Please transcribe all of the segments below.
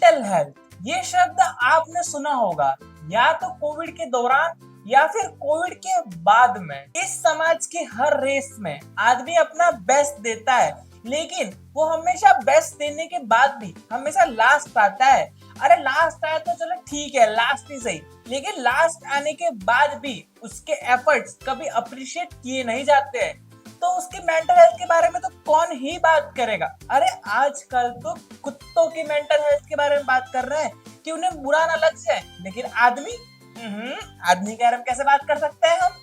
Mental health, ये शब्द आपने सुना होगा या तो कोविड के दौरान या फिर कोविड के बाद में। इस समाज के हर रेस में आदमी अपना बेस्ट देता है, लेकिन वो हमेशा बेस्ट देने के बाद भी हमेशा लास्ट आता है। अरे लास्ट आया तो चलो ठीक है, लास्ट ही सही, लेकिन लास्ट आने के बाद भी उसके एफर्ट्स कभी अप्रिशिएट किए नहीं जाते हैं। तो उसकी मेंटल हेल्थ के बारे में तो कौन ही बात करेगा। अरे आजकल तो कुत्तों की मेंटल हेल्थ के बारे में बात कर रहे हैं कि उन्हें बुरा ना लग जाए, लेकिन आदमी आदमी के बारे में कैसे बात कर सकते हैं हम।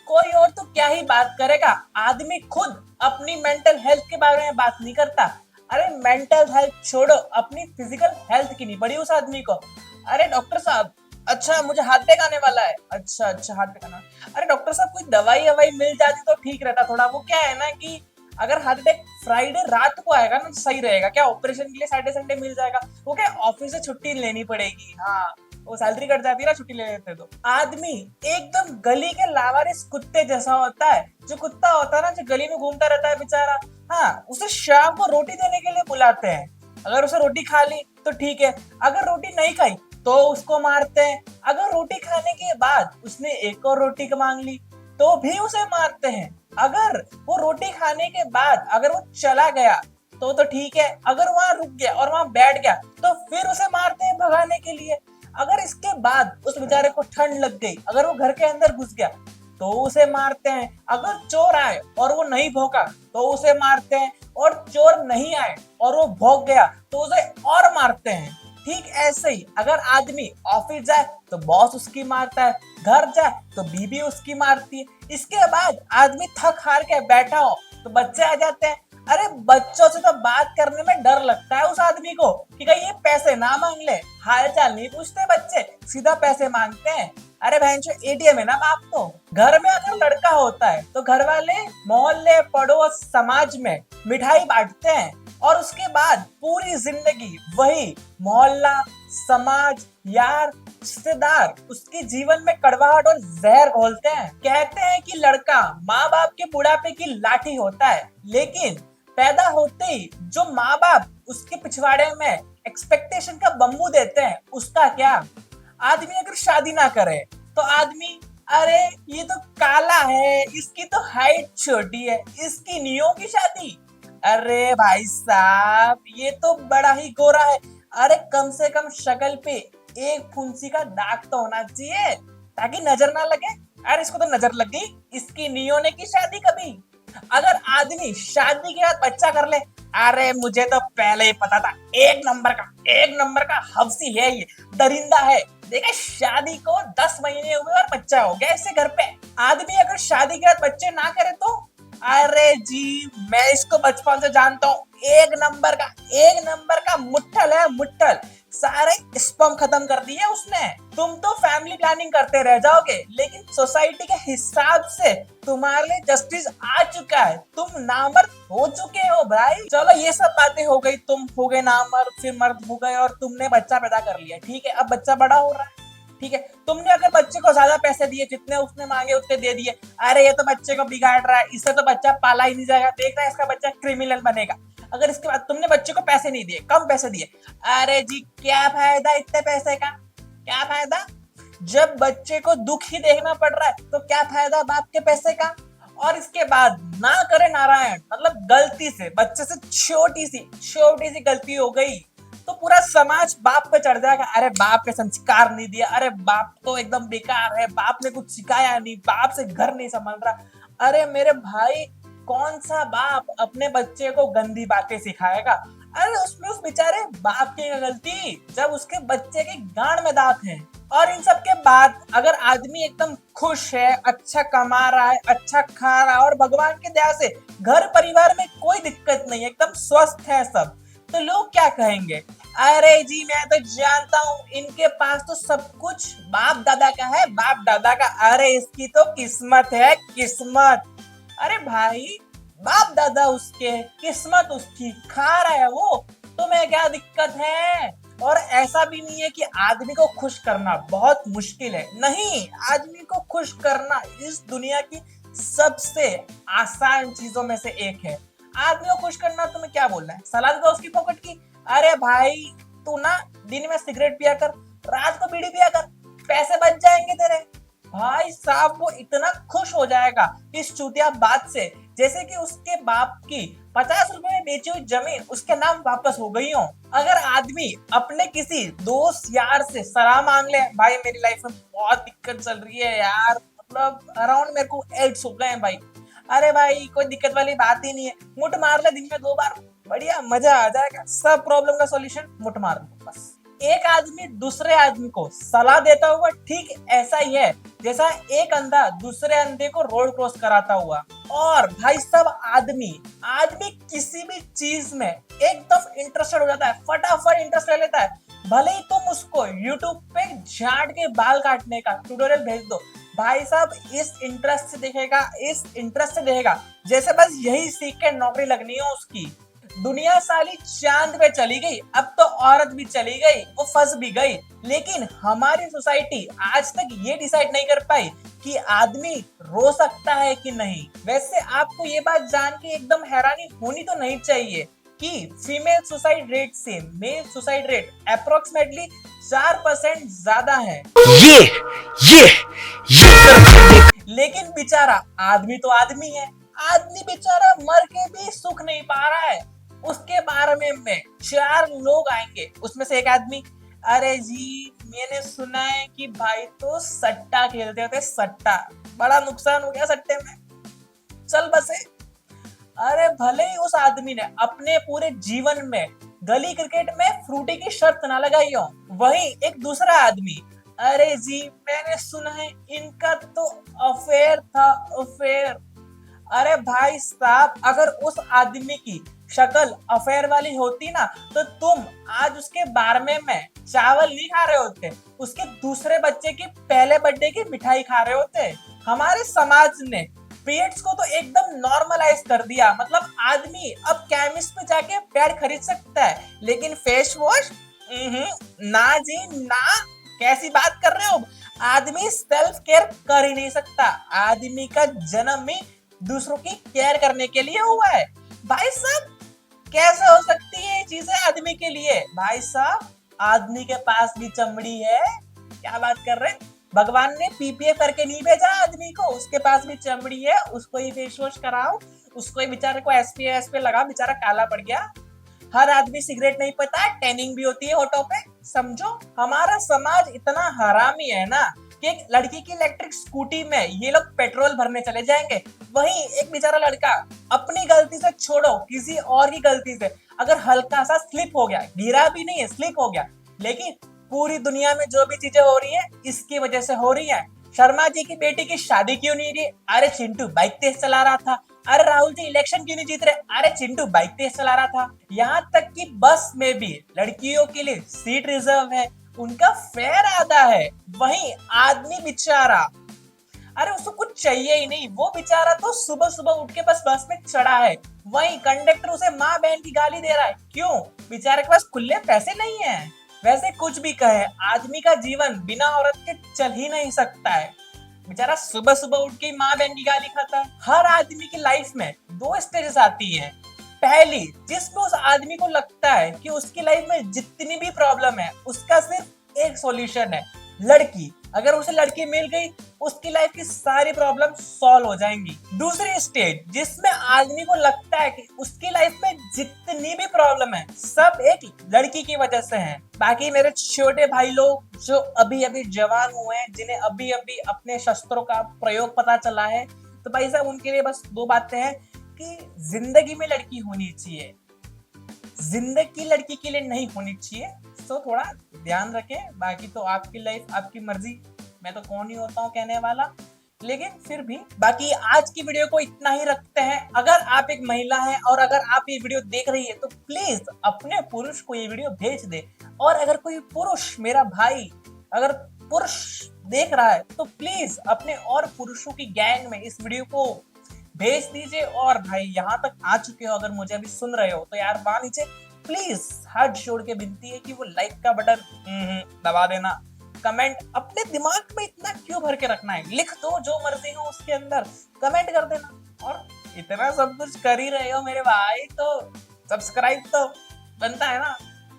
कोई और तो क्या ही बात करेगा, आदमी खुद अपनी मेंटल हेल्थ के बारे में बात नहीं करता। अरे मेंटल हेल्थ छोड़ो, अपनी फिजिकल हेल्थ की नहीं पड़ी उस आदमी को। अरे डॉक्टर साहब, अच्छा मुझे हार्ट अटैक आने वाला है। अच्छा हार्ट अटैक आना, अरे डॉक्टर साहब कोई दवाई मिल जाती तो ठीक रहता थोड़ा। वो क्या है ना कि अगर हार्ट अटैक फ्राइडे रात को आएगा ना तो सही रहेगा। क्या ऑपरेशन के लिए सैटरडे संडे मिल जाएगा? वो क्या ऑफिस से छुट्टी लेनी पड़ेगी? हाँ, वो सैलरी कट जाती है ना छुट्टी ले लेते तो। आदमी एकदम गली के लावारिस कुत्ते जैसा होता है। जो कुत्ता होता है ना, जो गली में घूमता रहता है बेचारा, हाँ, उसे शाम को रोटी देने के लिए बुलाते हैं। अगर उसे रोटी खा ली तो ठीक है, अगर रोटी नहीं खाई तो उसको मारते हैं। अगर रोटी खाने के बाद उसने एक और रोटी मांग ली तो भी उसे मारते हैं। अगर वो रोटी खाने के बाद अगर वो चला गया तो ठीक है, अगर वहां रुक गया और वहां बैठ गया तो फिर उसे मारते हैं भगाने के लिए। अगर इसके बाद उस बेचारे को ठंड लग गई, अगर वो घर के अंदर घुस गया तो उसे मारते हैं। अगर चोर आए और वो नहीं भौंका तो उसे मारते हैं, और चोर नहीं आए और वो भौंक गया तो उसे और मारते हैं। ठीक ऐसे ही अगर आदमी ऑफिस जाए तो बॉस उसकी मारता है, घर जाए तो बीबी उसकी मारती है। इसके बाद आदमी थक हार के बैठा हो तो बच्चे आ जाते हैं। अरे बच्चों से तो बात करने में डर लगता है उस आदमी को कि कहीं ये पैसे ना मांग ले। हाल चाल नहीं पूछते बच्चे, सीधा पैसे मांगते हैं। अरे भैंचो एटीएम है ना बाप। तो घर में अगर लड़का होता है तो घर वाले मोहल्ले पड़ोस समाज में मिठाई बांटते हैं, और उसके बाद पूरी जिंदगी वही मोहल्ला समाज यार रिश्तेदार उसके जीवन में कड़वाहट और जहर घोलते हैं। कहते हैं कि लड़का माँ बाप के बुढ़ापे की लाठी होता है, लेकिन पैदा होते ही जो माँ बाप उसके पिछवाड़े में एक्सपेक्टेशन का बम्बू देते हैं उसका क्या। आदमी अगर शादी ना करे तो आदमी, अरे ये तो काला है, इसकी तो हाइट छोटी है, इसकी नहीं होगी शादी। अरे भाई साहब ये तो बड़ा ही गोरा है। अरे कम से कम शक्ल पे एक फुंसी का दाग तो होना चाहिए ताकि नजर ना लगे। अरे इसको तो नजर लग गई, इसकी नहीं होने की शादी कभी। अगर आदमी शादी के बाद बच्चा कर ले, अरे मुझे तो पहले ही पता था, एक नंबर का हवसी है ये, दरिंदा है। देखा, शादी को 10 महीने हुए और बच्चा हो गया इससे घर पे। आदमी अगर शादी के बाद बच्चे ना करे तो, अरे जी मैं इसको बचपन से जानता हूँ, एक नंबर का मुट्ठल है, मुट्ठल। सारे स्पर्म खत्म कर दिए उसने। तुम तो फैमिली प्लानिंग करते रह जाओगे, लेकिन सोसाइटी के हिसाब से तुम्हारे लिए जस्टिस आ चुका है, तुम नामर्द हो चुके हो भाई। चलो ये सब बातें हो गई, तुम हो गए नामर्द, फिर मर्द हो गए और तुमने बच्चा पैदा कर लिया, ठीक है, अब बच्चा बड़ा हो रहा है, ठीक है। तुमने अगर बच्चे को ज्यादा पैसे दिए, जितने उसने मांगे उतने दे दिए, अरे ये तो बच्चे को बिगाड़ रहा है, इससे तो बच्चा पाला ही नहीं जाएगा, देख रहा है इसका बच्चा क्रिमिनल बनेगा। अगर इसके बाद तुमने बच्चे को पैसे नहीं दिए, कम पैसे दिए, अरे जी क्या फायदा इतने पैसे का, क्या फायदा। जब बच्चे को दुख ही देखना पड़ रहा है तो क्या फायदा बाप के पैसे का। और इसके बाद ना करे नारायण, मतलब गलती से बच्चे से छोटी सी गलती हो गई तो पूरा समाज बाप पे चढ़ जाएगा। अरे बाप ने संस्कार नहीं दिया, अरे बाप तो एकदम बेकार है, बाप ने कुछ सिखाया नहीं, बाप से घर नहीं संभल रहा। अरे मेरे भाई, कौन सा बाप अपने बच्चे को गंदी बातें सिखाएगा। अरे उसमें उस बेचारे बाप की गलती जब उसके बच्चे के गांड में दांत है। और इन सब के बाद अगर आदमी एकदम खुश है, अच्छा कमा रहा है, अच्छा खा रहा है और भगवान की दया से घर परिवार में कोई दिक्कत नहीं है, एकदम स्वस्थ है सब, तो लोग क्या कहेंगे, अरे जी मैं तो जानता हूँ इनके पास तो सब कुछ बाप दादा का है, बाप दादा का। अरे इसकी तो किस्मत है, किस्मत। अरे भाई बाप दादा उसके, किस्मत उसकी, खा रहा है वो, तुम्हें क्या दिक्कत है। और ऐसा भी नहीं है कि आदमी को खुश करना बहुत मुश्किल है, नहीं, आदमी को खुश करना इस दुनिया की सबसे आसान चीजों में से एक है। आदमी को खुश करना तुम्हें क्या बोलना है, सलाह दो उसकी पॉकेट की। अरे भाई तू ना दिन में सिगरेट पिया कर, रात को बीड़ी पिया कर, पैसे बच जाएंगे तेरे। भाई साहब वो इतना खुश हो जाएगा इस चूतिया बात से, जैसे कि उसके बाप की 50 रुपए में बेची हुई जमीन उसके नाम वापस हो गई हो। अगर आदमी अपने किसी दोस्त यार से सलाह मांग ले, भाई मेरी लाइफ में बहुत दिक्कत चल रही है यार, मतलब अराउंड मेरे को एड्स हो गए हैं भाई, अरे भाई कोई दिक्कत वाली बात ही नहीं है, मुठ मार ले दिन में 2 बार, बढ़िया मजा आ जाएगा, सब प्रॉब्लम का सॉल्यूशन मुठ मार दो बस। एक आदमी दूसरे आदमी को सलाह देता हुआ ठीक ऐसा ही है जैसा एक अंधा दूसरे अंधे को रोड क्रॉस कराता हुआ। और भाई सब आदमी आदमी किसी भी चीज में एकदम इंटरेस्टेड हो जाता है, फटाफट इंटरेस्ट ले लेता है, भले ही तुम उसको यूट्यूब पे झाड़ के बाल काटने का ट्यूटोरियल भेज दो, भाई साहब इस इंटरेस्ट से देखेगा जैसे बस यही सीख के नौकरी लगनी है उसकी। दुनिया साली चांद पे चली गई, अब तो औरत भी चली गई, वो फंस भी गई, लेकिन हमारी सोसाइटी आज तक ये डिसाइड नहीं कर पाई कि आदमी रो सकता है कि नहीं। वैसे आपको ये बात जान के एकदम हैरानी होनी तो नहीं चाहिए कि फीमेल सुसाइड रेट से मेल सुसाइड रेट अप्रोक्सीमेटली 4% ज्यादा है। ये लेकिन बेचारा आदमी तो आदमी है, आदमी बेचारा मर के भी सुख नहीं पा रहा है। उसके बारे में 4 लोग आएंगे, उसमें से एक आदमी, अरे जी मैंने सुना है कि भाई तो सट्टा खेलते होते, सट्टा बड़ा नुकसान हो गया सट्टे में, चल बसे। अरे भले ही उस आदमी ने अपने पूरे जीवन में गली क्रिकेट में फ्रूटी की शर्त ना लगाई हो, वही एक दूसरा आदमी, अरे जी मैंने सुना है इनका तो अफेयर था, अफेयर। अरे भाई साहब अगर उस आदमी की शक्ल अफेयर वाली होती ना तो तुम आज उसके बारमे में चावल नहीं खा रहे होते, उसके दूसरे बच्चे की पहले बर्थडे की मिठाई खा रहे होते। हमारे समाज ने पीरियड्स को तो एकदम नॉर्मलाइज कर दिया, मतलब आदमी अब केमिस्ट पे जाके पैड खरीद सकता है, लेकिन फेस वॉश ना जी ना, कैसी बात कर रहे हो। आदमी सेल्फ केयर कर ही नहीं सकता, आदमी का जन्म ही दूसरों की केयर करने के लिए हुआ है। भाई साहब कैसे हो सकती है ये चीजें आदमी के लिए। भाई साहब आदमी के पास भी चमड़ी है, क्या बात कर रहे हैं, भगवान ने पीपीए करके नहीं भेजा आदमी को, उसके पास भी चमड़ी है, उसको ही फेस वॉश कराओ, उसको ही बेचारे को एसपीएफ लगा, बेचारा काला पड़ गया। हर आदमी सिगरेट नहीं पीता, टैनिंग भी होती है होठों पे, समझो। हमारा समाज इतना हरामी है ना कि एक लड़की की इलेक्ट्रिक स्कूटी में ये लोग पेट्रोल भरने चले जाएंगे, वहीं एक बेचारा लड़का अपनी गलती से छोड़ो किसी और की गलती से अगर हल्का सा स्लिप हो गया, गिरा भी नहीं है स्लिप हो गया, लेकिन पूरी दुनिया में जो भी चीजें हो रही है इसकी वजह से हो रही है। शर्मा जी की बेटी की शादी क्यों नहीं रही, अरे चिंटू बाइक तेज चला रहा था। अरे राहुल जी इलेक्शन क्यों नहीं जीत रहे, अरे चिंटू बाइक तेज चला रहा था। यहाँ तक कि बस में भी लड़कियों के लिए सीट रिजर्व है, उनका फेयर आधा है, वहीं आदमी बेचारा, अरे उसको कुछ चाहिए ही नहीं, वो बेचारा तो सुबह सुबह उठ के बस में चढ़ा है, वहीं कंडक्टर उसे माँ बहन की गाली दे रहा है, क्यों, बेचारे के पास खुले पैसे नहीं है। वैसे कुछ भी कहे आदमी का जीवन बिना औरत के चल ही नहीं सकता है, बेचारा सुबह सुबह उठ के माँ बहन की गाली खाता है। हर आदमी की लाइफ में 2 स्टेजेस आती है, पहली जिसमें उस आदमी को लगता है कि उसकी लाइफ में जितनी भी प्रॉब्लम है उसका सिर्फ एक सॉल्यूशन है, लड़की। अगर उसे लड़की मिल गई उसकी लाइफ की सारी प्रॉब्लम सॉल्व हो जाएंगी। दूसरी स्टेज जिसमें आदमी को लगता है कि उसकी लाइफ में जितनी भी प्रॉब्लम है सब एक लड़की की वजह से है। बाकी मेरे छोटे भाई लोग जो अभी अभी जवान हुए हैं, जिन्हें अभी अभी अपने शस्त्रों का प्रयोग पता चला है, तो भाई साहब उनके लिए बस 2 बातें हैं कि जिंदगी में लड़की होनी चाहिए, जिंदगी लड़की के लिए नहीं होनी चाहिए, तो थोड़ा ध्यान रखें। बाकी तो आपकी लाइफ आपकी मर्जी, मैं तो कौन ही होता हूँ कहने वाला, लेकिन फिर भी बाकी आज की वीडियो को इतना ही रखते हैं। अगर आप एक महिला हैं और अगर आप ये वीडियो देख रही है तो प्लीज अपने पुरुष को ये वीडियो भेज दे, और अगर कोई पुरुष मेरा भाई अगर पुरुष देख रहा है तो प्लीज अपने और पुरुषों की गैंग में इस वीडियो को भेज दीजिए। और भाई यहाँ तक आ चुके हो अगर मुझे अभी सुन रहे हो तो यार वहां नीचे प्लीज हाथ जोड़ के विनती है कि वो लाइक का बटन दबा देना। कमेंट अपने दिमाग में इतना क्यों भर के रखना है, लिख दो जो मर्जी हो उसके अंदर, कमेंट कर देना। और इतना सब कुछ कर ही रहे हो मेरे भाई तो सब्सक्राइब तो बनता है ना,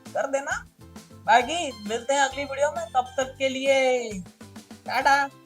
कर देना। बाकी मिलते हैं अगली वीडियो में, तब तक के लिए टाटा।